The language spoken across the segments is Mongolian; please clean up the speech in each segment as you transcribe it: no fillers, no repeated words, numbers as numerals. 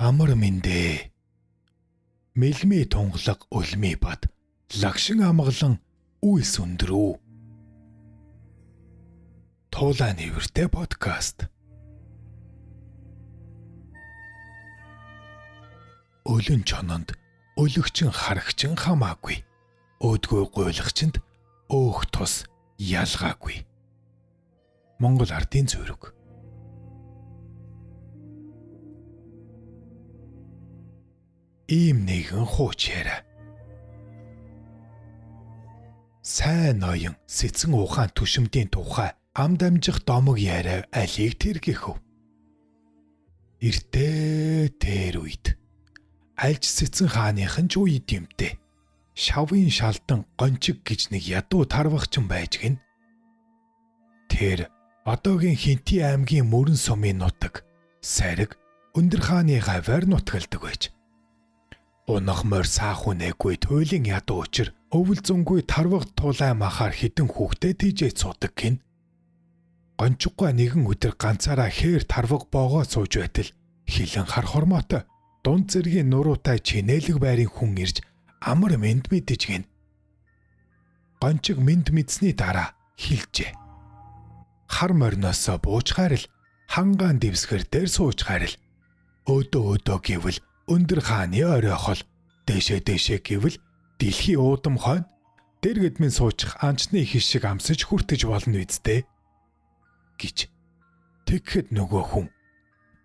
Амар мэндэ. Мэлми тунгалаг өлми бад лагшин амгалан үйс өндрөө. Туулаа нэвэртэй подкаст. Өлөн чононд өлөгчин харагчин хамаагүй. Өөдгөө гуйлагчинд өөх тус ялгаагүй. Монгол ардын зүрэг. Ийм нэгэн хууч яриа. Сайн ноён сэцэн ухаан түшимдийн тухай ам дамжих домог яриа алийг тэргэхв. Эртээ тэр үед альж сэцэн хааныхан ч үед юмтэй. Шавын шалдан гончиг гэж нэг ядуу тарвагчин байж гин. Тэр одоогийн Хинти аймгийн мөрөн сумын нутаг Сариг өндөр хааны гавьар нутгалдаг байж. Унах морь саахүнээгүй туйлын ядуу учир өвөл зөнгүй тарвагд тулай махаар хідэн хүүхдэд тийжээ цуудаг гин. Гончиггүй нэгэн өдөр ганцаараа хээр тарваг боогоо сууж байтал хилэн хар хормоотой дунд зэргийн нуруутай чинэлэг байрын хүн ирж амар мэд мэдэж гин. Гончиг мэд мэдсний дараа хилжээ. Хар мориноосоо буучгаар л хангаан дэвсгэр дээр суучгаар л өөдөө гэвэл өндөр хааны оройхол дэшээ гэвэл дэлхийн уудам хойно дэргэдмэн суучих анчны их шиг амсаж хүртэж болно үсттэй гэж. Тэгэхэд нөгөө хүн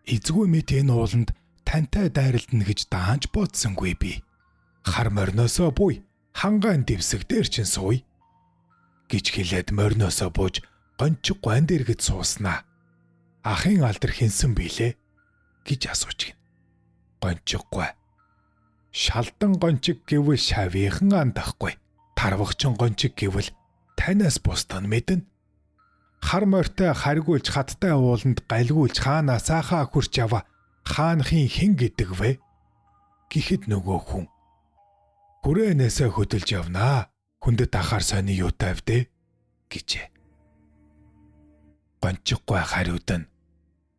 эзгүй мэд энэ ууланд тантай дайралтна гэж даанч бодсонгүй би. Хар мориноосоо буй хангаан дэвсэг дээр чин сууя гэж хэлээд мориноосоо бууж гончиг гуан дэргэд сууснаа. Ахын алдар хинсэн билээ гэж асууж гин. Гончиггүй. Шалдан гончиг гэвэл шавийнхан андахгүй. Тарвагчин гончиг гэвэл танаас бусдаа мэднэ. Хар морьтой харгуулж хаттай ууланд галгуулж хаанаа саахаа хүрч ава хаанхын хэн гэдэг вэ? Гэхэд нөгөө хүн бүрээнээсээ хөдөлж явнаа. Хүндэт ахаар сони юу тавьдэ гэжээ. Гончиггүй хариуд нь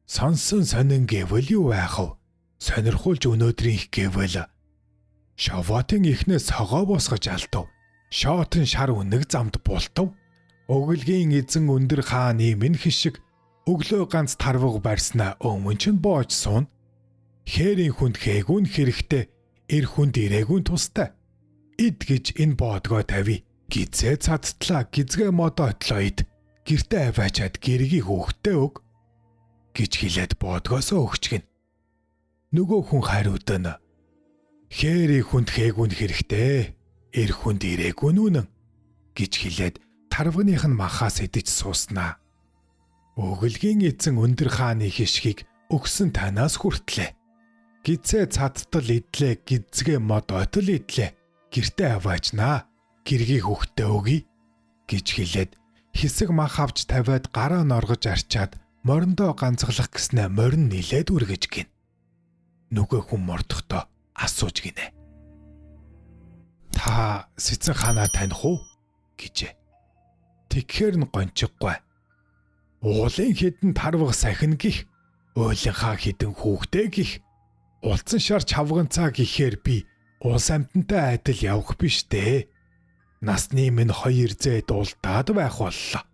сонсон сонин гэвэл юу байх вэ? Сонирхуулж өнөөдрийн их гэвэл шаватын ихнээс согоо босгож алдав. Шоотын шар үнэг замд бултав. Өглөгийн эзэн өндөр хааны минь хишиг өглөө ганц тарваг барьснаа өмнө ч боож суун. Хээрийн хүнд хээгүүн хэрэгтэй эр хүнд ирээгүүн тустай. Эд гэж энэ боодгоо тавь. Гизээ цадтлаа гизгээ модоотлоо ид. Гэртээ аваачаад гэргийг хөөхтэй өг гэж хэлээд боодгоосоо өгч гин. Нөгөө хүн хариуд нь хээрийн хүнд хээгүүн хэрэгтэй эр хүнд ирээгүй нүнэн гэж хэлээд тарваных нь махаас идэж сууснаа. Өглөгийн эзэн өндөр хааны хишгийг өгсөн танаас хүртлээ. Гизээ цадтал идлээ гизгээ мод отол идлээ гэртээ аваачнаа гэргийг хөөхтэй өгье гэж хэлээд хэсэг мах авч тавиад гараа норгож арчаад мориндоо ганцглах гэснээ морин нилээд үргэж гин. Нөгөө хүн мордохдоо асууж гинэ. Та сэцэн хаанаа таних уу гэжээ. Тэгэхээр нь гончиггүй. Уулын хідэн тарвах сахин гих, уйлынхаа хідэн хүүхдээ гих, улцсан шар чавганцаа гэхээр би улс амтантай адил явах биш дээ. Насны минь 2 зэд улдаад байх боллоо.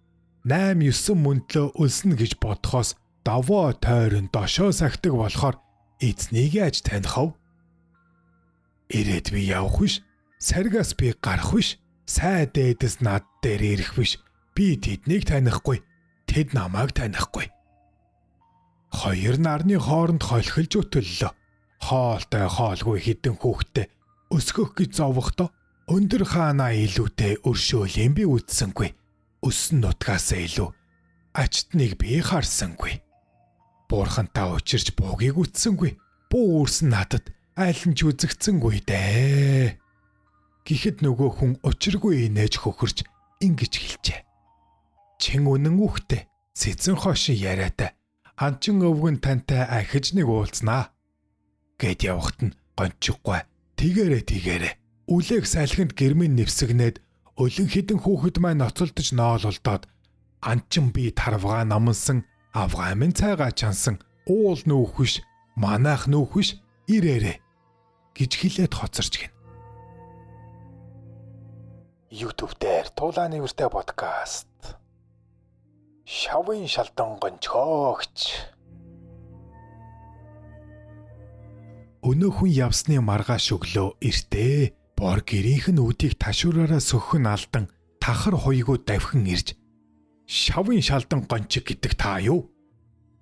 8-9 мөндлөө өлснө гэж бодхоос давоо тойрон дошоо сахдаг болохоор эзнийг яаж таних вэ? Ирээд би явах биш. Саргаас би гарах биш. Сай дээдэс над дээр ирэх биш. Би тэднийг танихгүй. Тэд намайг танихгүй. Хоёр нарны хооронд холхилж өтөллөө. Хоолтой хоолгүй хідэн хүүхдэд өсгөх гэж зовохдоо өндөр хаанаа илүүтэй өршөөлийн би үдсэнгүй. Өсөн нутгаасаа илүү ачтныг би харсангүй. Буурхантай учирч буугийг үтсэнгүй. Буу үрсэн надад аль нь ч үзэгцэнгүй дээ. Гэхэд нөгөө хүн учиргүй инээж хөхөрч ингэж хэлжээ. Чин үнэн үхтэй сэцэн хошин яриатай анчин өвгөн тантай ахиж нэг уулзнаа гэд явахт нь гончиггүй тэгээрээ үлээх салхинд гэрмэн нэвсгнээд өлөн хідэн хүүхэд маань ноцолдож ноололдоод анчин би тарвгаа намансан авгаа минь цайгаа чансан уул нүүх биш манайх нүүх биш Ирээрээ гэж хэлээд хоцорч гин. YouTube дээр Туулааны үртэй подкаст. Шавын шалдан гончгоогч. Өнөө хүн явсны маргааш өглөө эртээ бор гэрийнх нь үдийг ташуураараа сөхөн алдан тахар хуйгуу давхин ирж шавын шалдан гончиг гэдэг та юу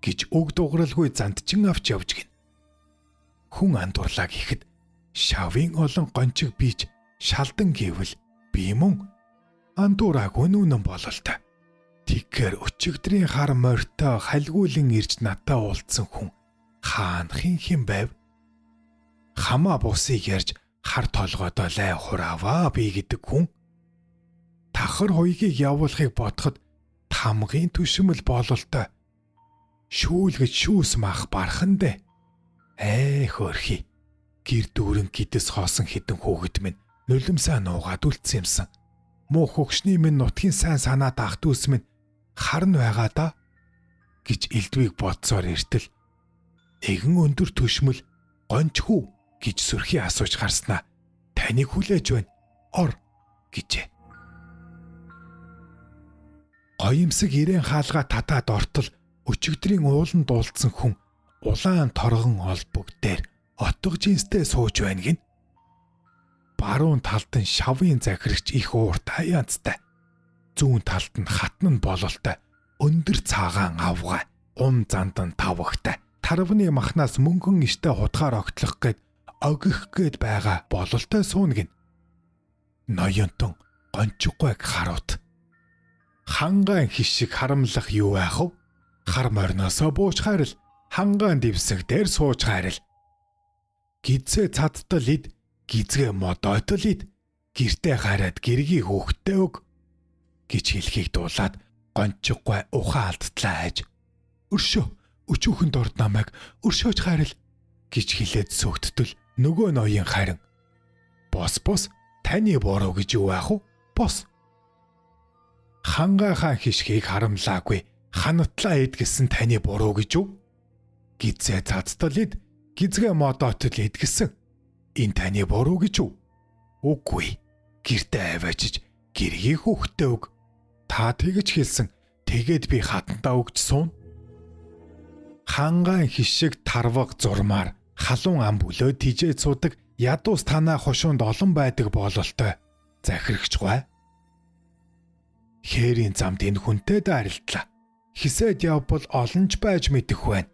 гэж өг дууралгүй зандчин авч явж гин. Хүн андуурлаа гэхэд шавын олон гончиг бийж шалдан гэвэл би мөн андуураагүй нүнэн бололтой. Тэгэхээр өчигдрийн хар морьтой хальгуулан ирж надтай уулзсан хүн хаанхын хэн байв? Хамаа бусыг ярьж хар толгойдоо лай хурааваа би гэдэг хүн. Тахар хуйгийг явуулахыг бодоход тамгын түшмэл бололтой. Шүүлгэж шүүс мах бархан дээ. Хөөрхий. Гэр дүүрэн гидэс хоосон хідэн хүүхэд минь нулимсаа нуугаад үлдсэн юмсан. Муу хөгшний минь нутгийн сайн санаа дагтүүс минь харн байгаа да гэж элдвийг бодсоор эртэл нэгэн өндөр түшмэл гончхүү гэж сүрхий асууж гарснаа таныг хүлээж байна. Ор гэжээ. Гоёмсог ирээн хаалгаа татаад ортол өчигдрийн ууланд дуулдсан хүн улаан торгон олбог дээр отго жинстэй сууж байна гин. Баруун талд нь шавын захирагч их ууртай янзтай. Зүүн талд нь хатан бололтой өндөр цагаан авгай зандан тавхтай тарвны махнаас мөнгөн иштэй хутгаар огтлох гээд огих гээд байгаа бололтой суун гин. Ноёнтон гончиггүйг харуут. Хангаан хишиг харамлах юу байх вэ? Хар морноосоо бууж хайрал хангаан дивсэг дээр сууж хайрал. Гизээ цадтал ид гизгээ модойтол ид гэртээ хараад гэргийг хөөхтэй өг гэж хэлхийг дуулаад гончиггүй ухаан алдтлаа хайж өршөө өчүүхэнд орд намайг өршөөж хайрал гэж хэлээд сөөгтдөл нөгөө ноён харин бос таны буруу гэж юу байх вэ? Бос. Хангаахаа хишгийг харамлаагүй ханатлаа ид гэсэн таны буруу гэж юу? Гизээ цацтал ид гизгээ модоотол ид гэсэн энэ таны буруу гэж юу? Үгүй. Гэртээ аваачиж гэргийг хөөхтэй өг. Та тэгж хэлсэн. Тэгээд би хатантаа өгч суун. Хангаан хишиг тарваг зурмаар халуун ам бүлөө тижээд суудаг ядуус танаа хошуунд олон байдаг бололтой захирагч гой. Хээрийн замд энэ хүнтэй даарилдлаа. Хисээд явбал олонч байж мэдэх байна.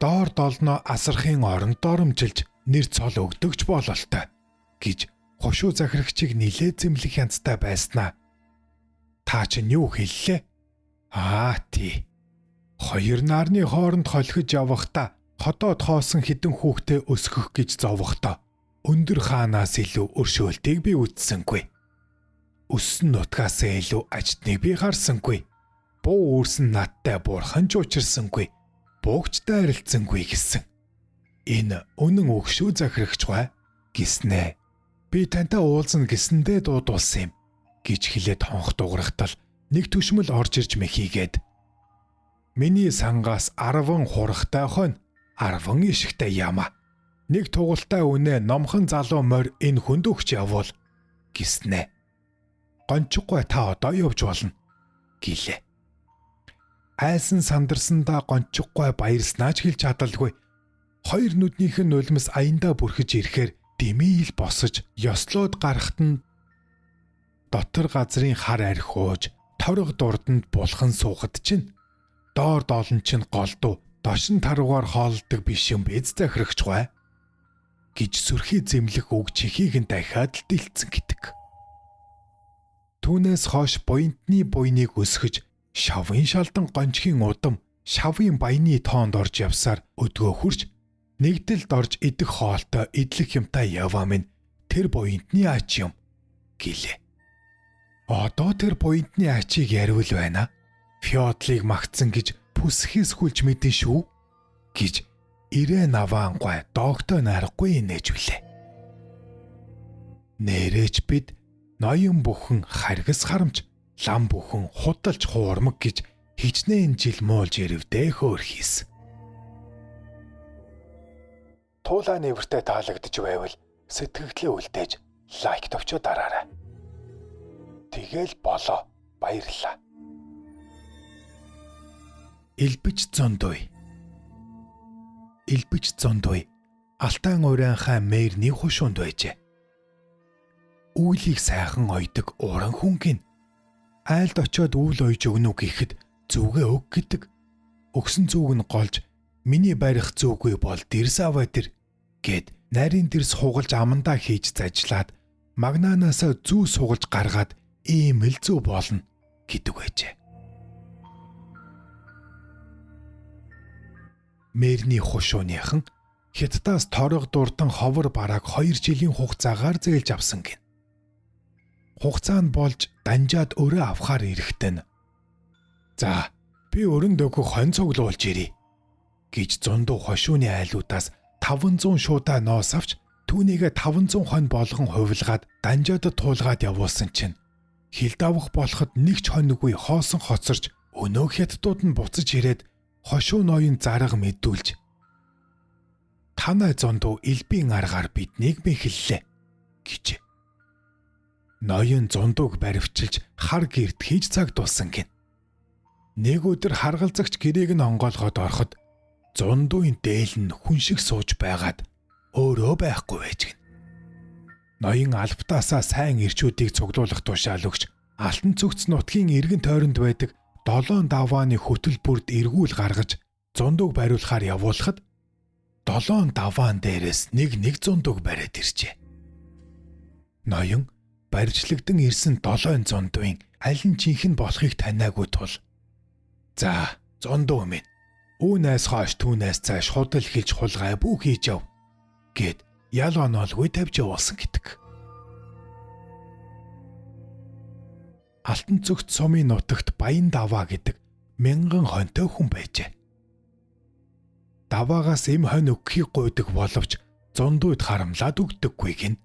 Доор долноо асархын оронд доромжилж нэр цол өгдөгч бололтой гэж хошуу захирагчийг нилээ зэмлэх янзтай байснаа. Та чинь юу хэллээ? Тий. Хоёр нарны хооронд холхиж явахдаа хотоод хоосон хідэн хүүхдээ өсгөх гэж зовохдоо өндөр хаанаас илүү өршөөлтийг би үзсэнгүй. Өссөн нутгаасаа илүү ажтныг би харсангүй. Буу үүрсэн надтай бурхан ч учирсангүй. Буугчтай харилцсангүй гэсэн. Энэ үнэн өгшүү захирагч гой гиснэ. Би тантай уулзна гэсэндээ дуудуулсан юм гэж хэлээд хонх дуурахтал нэг түшмэл орж ирж мэхийгээд миний сангаас 10 хурахтай хонь 10 ишигтэй яма. Нэг тугалтай үнэ номхон залуу морь энэ хүнд өгч явуул гиснэ. Гончиггүй та одоо явж болно гэлээ. Айсан сандарсандаа гончиггүй баярснаа ч хэлж чадалгүй. Хоёр нүднийх нь нулимс аяндаа бүрхэж ирэхээр дэмийл босож ёслоод гарахт нь дотор газрын хар арх ууж торог дурданд булхан суухад чинь доор доолн чинь голдуу дошин таруугаар хоолдог биш юм биз захирагч гой гэж сүрхий зэмлэх үг чихийг нь дахиад л дэлцэн гэдэг. Түүнээс хойш буянтны буйныг өсгөж шавын шалдан гончхийн удам шавын баяны тоонд орж явсаар өдгөө хурж нэгдэлд орж идэх хоолтой идлэх юмтай яваа минь тэр буянтны ач юм гэлээ. Одоо тэр буянтны ачийг яривал байна. Феодлыг магтсан гэж бүсхээс хүлж мэдэн шүү гэж ирээ наваангой доогтой нарахгүй нээжвлээ. Нэрэж бид ноён бүхэн харгас харамж лам бүхэн худалж хуурмаг гэж хичнээн жил муулж ирэвдээ хөөрхийс. Туулаа нэвртэй таалагдж байвал сэтгэгдлээ үлдээж лайк товчоо дараарай. Тэгэл болоо. Баярлалаа. Элбэж зондой. Элбэж зондой алтан урайнхаа мэрний хушуунд байжээ. Үүлийг сайхан ойдог уран хүнгийн айлд очиод үйл ойж өгнө гэхэд зүгээ өг гэдэг. Өгсөн зүг нь голж миний барих зүггүй бол дэрсаваа тэр гэд нарийн дэрс хугалж амандаа хийж зажлаад магнаанаас зүү сугалж гаргаад ийм л зүү болно гэдэг байжээ. Мэрний хушууныхан Хятадаас торог дурдан ховор бараг 2 жилийн хугацаагаар зээлж авсан гин. Хугацаанд болж данжаад өрөө авахар эрэхтэн. За, би өрөндөөг хон цуглуулж ирье гэж зундуу хошууны айлуудаас 500 шуудаа ноос авч түүнийгээ 500 хон болгон хувилгаад данжаадад туулгаад явуулсан чинь хил давах болоход нэг ч хоноггүй хоосон хоцорч өнөө хятадууд нь буцаж ирээд хошуу ноён зарга мэдүүлж танай зондуу элбийн аргаар биднийг мэхэллээ гэж. Ноён зондууг баривчилж хар гэрд хийж цагдуулсан гин. Нэг өдөр харгалзагч гэрээг нь онгоолгоод ороход зондууын дээл нь хүн шиг сууж байгаад өөрөө байхгүй байж гин. Ноён албатаасаа сайн ирчүүдийг цуглуулах тушаал өгч алтан цогц нутгийн эргэн тойронд байдаг 7 давааны хөтөлбөрд эргүүл гаргаж зундууг бариулахаар явуулахад 7 даваан дээрээс нэг зундууг бариад иржээ. Ноён барьжлагдсан ирсэн 7 зундууын аль нь жинхэнэ болохыг танаагүй тул за зундуу минь үүнээс хойш түүнээс цааш худал хэлж хулгай бүх хийж яв гэд ял оноолгүй тавьж явуулсан гэдэг. Алтан цогц сумын нутагт Баян даваа гэдэг 1000 хонтой хүн байжээ. Даваагаас эм хонь өгөхийг гуйдаг боловч зундууд харамлаад өгдөггүй гин.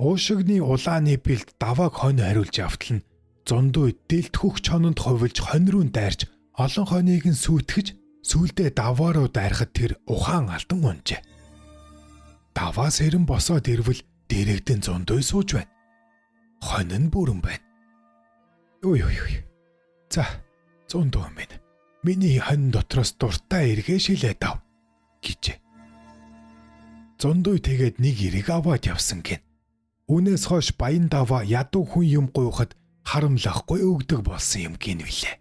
Уушигны улааны бэлд давааг хонь хариулж автал нь зундууд дэлт хөх чононд хувилж хонь руу дайрч олон хоньыг нь сүйтгэж сүулдэ даваа руу дайрахад тэр ухаан алтан унжээ. Даваа сэрэн босоод ирвэл дэрэгдэн зундуй сууж байна. Хонь нь бүрэн байна. Ой. За, зундуу минь. Миний хонь дотроос дуртай эргээ шилээд ав гэжээ. Зундуй тэгээд нэг эрэг аваад явсан гин. Үүнээс хойш Баян даваа ядуу хүн юм гуйхад харамлахгүй өгдөг болсон юм гин билээ.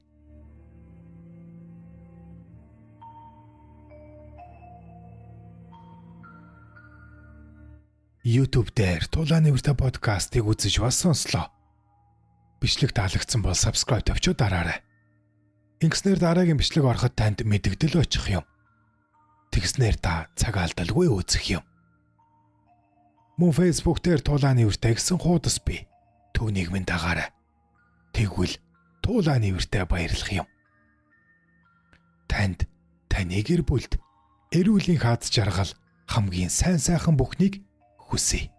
YouTube дээр Туулаа нэвртэй подкастыг үзэж бас сонслоо. Бичлэг таалагдсан бол subscribe тавьчуу дараарай. Ингэснээр дараагийн бичлэг ороход танд мэдэгдэл очих юм. Тэгснээр та цаг алдалгүй үзэх юм. Мөн Facebook дээр Туулаа нэвртэй гэсэн хуудас бий. Түүнийг минь дагаарай. Тэгвэл Туулаа нэвртэй баярлах юм. Танд таны гэр бүлд эрүүлийн хаад жаргал хамгийн сайн сайхан бүхнийг хүсье.